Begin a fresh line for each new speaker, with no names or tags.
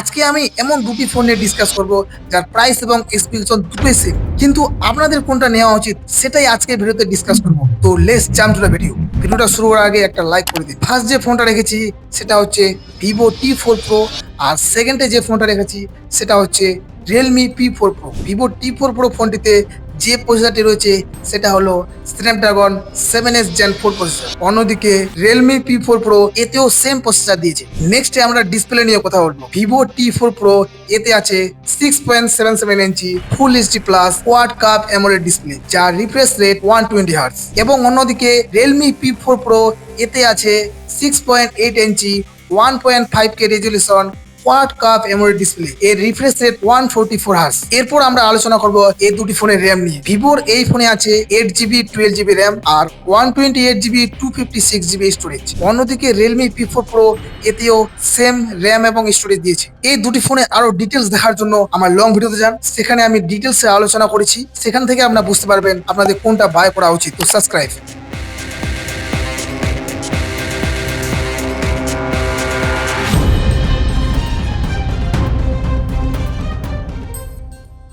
আজকে আমি এমন দুটি ফোন নিয়ে ডিসকাস করব যার প্রাইস এবং স্পেসিফিকেশন দুটোই সেম, কিন্তু আপনাদের কোনটা নেওয়া উচিত সেটাই আজকে ভিডিওতে ডিসকাস করব। তো let's jump to the video. ভিডিওটা শুরু করার আগে একটা লাইক করে দিন। ফার্স্ট যে ফোনটা রেখেছি সেটা হচ্ছে ভিভো T4 Pro, আর সেকেন্ডে যে ফোনটা রেখেছি সেটা হচ্ছে Realme P4 Pro। Vivo T4 Pro ফোনটিতে যে প্রসেসরটি রয়েছে সেটা হলো স্ন্যাপড্রাগন 7S Gen 4 প্রসেসর। অন্যদিকে রিয়েলমি P4 Pro এতেও সেম প্রসেসর দিয়েছে। নেক্সটে আমরা ডিসপ্লে নিয়ে কথা বলবো। ভিভো T4 Pro এতে আছে 6.77 inch full HD plus quad কাপ অ্যামোলেড ডিসপ্লে, যার রিফ্রেশ রেট 120 হার্টজ। এবং অন্যদিকে রিয়েলমি P4 Pro এতে আছে 6.8 ইঞ্চি 1.5K রেজলিউশন কোয়াড কাপ অ্যামোলেড ডিসপ্লে, এর রিফ্রেশ রেট 144 হার্টজ। এরপর আমরা আলোচনা করব এই দুটি ফোনের র্যাম নিয়ে। ভিভোর এই ফোনে আছে 8GB 12GB র্যাম আর 128GB 256GB স্টোরেজ। অন্যদিকে রিয়েলমি P4 Pro এতেও সেম র্যাম এবং স্টোরেজ দিয়েছে। এই দুটি ফোনে আরো ডিটেলস দেখার জন্য আমার লং ভিডিওতে যান, সেখানে আমি ডিটেলসে আলোচনা করেছি। সেখান থেকে আপনারা বুঝতে পারবেন আপনাদের কোনটা বাই করা উচিত। তো সাবস্ক্রাইব।